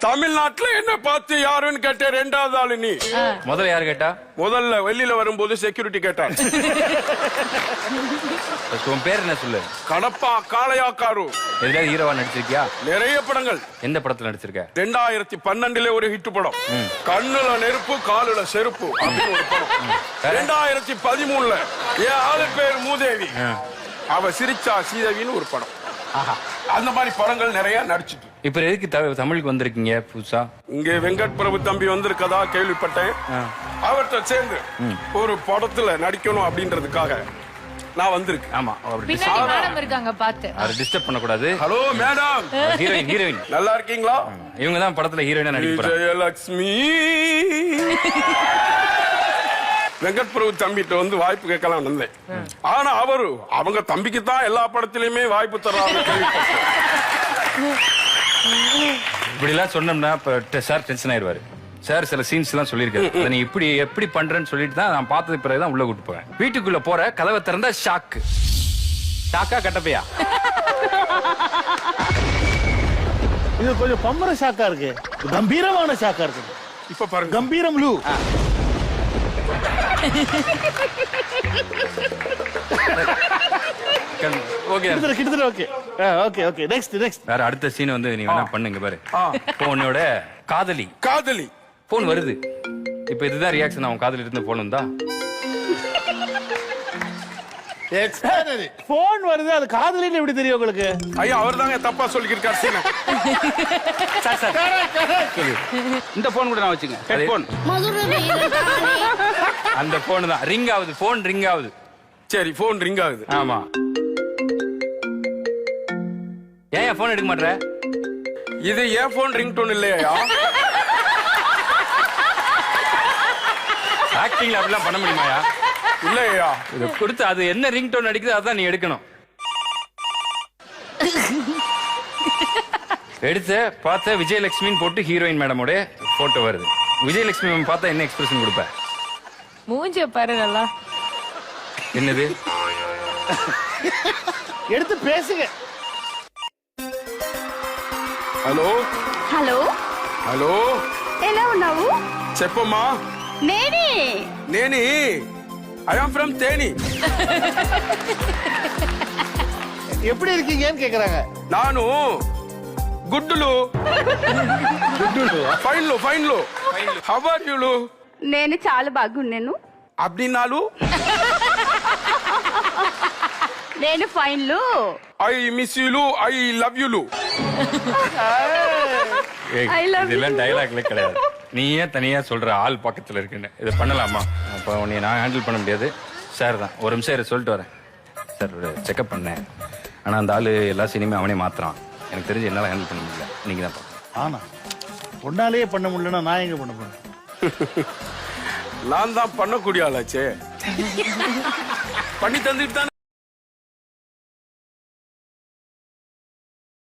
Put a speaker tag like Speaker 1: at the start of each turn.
Speaker 1: தமிழ்நாட்டுல என்ன பார்த்து யாருன்னு கேட்ட ரெண்டாவது ஆளு நீ.
Speaker 2: முதல்ல யாரு கேட்டா?
Speaker 1: முதல்ல வெளியில வரும்போது செக்யூரிட்டி கேட்டான்.
Speaker 2: உன் பேர் என்ன சொல்லு?
Speaker 1: கடப்பா காளையாக்காரு.
Speaker 2: எதுல ஹீரோவா நடிச்சிருக்கியா?
Speaker 1: நிறைய படங்கள்.
Speaker 2: எந்த படத்துல நடிச்சிருக்க?
Speaker 1: 2012 ஒரு ஹிட் படம் கண்ணுல நெருப்பு காலுல செருப்பு அப்படின்னு ஒரு படம். 2013 என் ஆளு பேர் மூதேவி, அவ சிரிச்சா சீதேவின்னு ஒரு படம். அந்த மாதிரி படங்கள் நிறைய நடிச்சிட்டு.
Speaker 2: இப்ப எதுக்கு தமிழுக்கு வந்திருக்கீங்க புதுசா?
Speaker 1: இங்க வெங்கட் பிரபு தம்பி வந்திருக்கதா கேள்விப்பட்டேன். அவர்கிட்ட சேர்ந்து ஒரு படத்துல நடிக்கணும் அப்படின்றதுக்காக நான் வந்திருக்கேன்.
Speaker 2: ஆமா,
Speaker 3: இருக்காங்க பாத்து
Speaker 2: டிஸ்டர்ப் பண்ண கூடாது.
Speaker 1: Hello madam.
Speaker 2: ஹீரோயின்
Speaker 1: நல்லா இருக்கீங்களா?
Speaker 2: இவங்க தான் படத்துல ஹீரோயினா நடிக்கிறாங்க.
Speaker 1: விஜயலட்சுமி. வெங்கட் பிரபு தம்பிட்ட வந்து வாய்ப்பு கேட்கலாம் வந்தேன். ஆனா அவங்க தம்பிக்கு தான் எல்லா படத்திலயுமே வாய்ப்பு தர்றாங்க.
Speaker 2: இப்படி எல்லாம் சொன்னோம்னா சார் டென்ஷன் ஆயிடுவாரு. சார் சில சீன்ஸ் எல்லாம் சொல்லியிருக்காரு. நீ இப்படி எப்படி பண்றேன்னு சொல்லிட்டு தான் நான் பார்த்தது பிறகுதான் உள்ள கூட்டு போறேன். வீட்டுக்குள்ள போற கதவை திறந்தா ஷாக்கு. ஷாக்கா கட்டப்பையா?
Speaker 4: இது கொஞ்சம் பம்பர ஷாக்கா இருக்கு, கம்பீரமான ஷாக்கா இருக்கு.
Speaker 1: இப்ப பாருங்க,
Speaker 4: கம்பீரம் லூ. கிட்டத்தட்ட okay. Okay okay, next next.
Speaker 2: வேற அடுத்த சீன் வந்து நீ வேணா பண்ணுங்க பாரு. உன்னோட காதலி போன் வருது. இப்ப இதுதான் ரியாக்ஷன். அவன் காதலி இருந்து போன் வந்தா
Speaker 4: போன் வருது, அது காதலின்னு எப்படி தெரியும் உங்களுக்கு?
Speaker 1: ஐயா அவர் தாங்க தப்பா சொல்லிருக்காரு சீன.
Speaker 2: இந்த போன் கூட நான் வச்சுங்க. ஹெட்போன் அந்த போன் தான் ரிங் ஆகுது. போன் ரிங் ஆகுது.
Speaker 1: சரி, போன் ரிங் ஆகுது.
Speaker 2: ஆமா. ஏன் போன் எடுக்க மாட்டற?
Speaker 1: இது ஏன் போன் ரிங் டோன் இல்லையா?
Speaker 2: ஆக்டிங்ல அப்படிலாம் பண்ண முடியுமாயா?
Speaker 1: இல்லையா?
Speaker 2: இது கொடுத்து அது என்ன ரிங் டோன் அடிக்குது அதான் நீ எடுக்கணும். எடுத்து பார்த்த விஜயலட்சுமின்னு போட்டு ஹீரோயின் மேடமோட போட்டோ வருது. விஜயலட்சுமி மேம் பார்த்தா என்ன எக்ஸ்பிரஷன் கொடுப்ப?
Speaker 3: மூஞ்சிய பாரு நல்லா.
Speaker 2: என்னது?
Speaker 4: எடுத்து பேசுங்க.
Speaker 1: హలో
Speaker 5: హలో
Speaker 1: హలో
Speaker 5: ఎలా ఉన్నావు?
Speaker 1: చెప్పమ్మా. నేని ఐ యామ్ ఫ్రమ్ తేని.
Speaker 4: எப்படி இருக்கீங்கன்னு கேக்குறாங்க.
Speaker 1: நானு గుడ్డులు ఫైన్లు హౌ ఆర్ యు?
Speaker 5: నేను చాలా బాగున్నాను.
Speaker 1: అబ్దినాలు
Speaker 5: నేను ఫైన్లు.
Speaker 1: ఐ మిస్ యులు, ఐ లవ్ యులు.
Speaker 2: இதெல்லாம் டயலாக்ல கிடையாது. நீ ஏன் தனியா சொல்ற ஆள் பக்கத்துல இருக்குன்னு இதை பண்ணலாமா? அப்ப உன்னை நான் ஹேண்டில் பண்ண முடியாது. சார் தான் ஒரு நிமிஷம் சொல்லிட்டு வரேன். சார் ஒரு செக்அப் பண்ணேன். ஆனா அந்த ஆளு எல்லா சினிமே அவனே மாத்துறான். எனக்கு தெரிஞ்சு என்னால ஹேண்டில் பண்ண முடியல. நீங்க தான்
Speaker 4: ஆனா ஒன்னாலேயே பண்ண முடியலன்னா நான் எங்க பண்ண போறேன்?
Speaker 1: நான் தான் பண்ணக்கூடிய ஆளாச்சே. பண்ணி தந்துட்டு தானே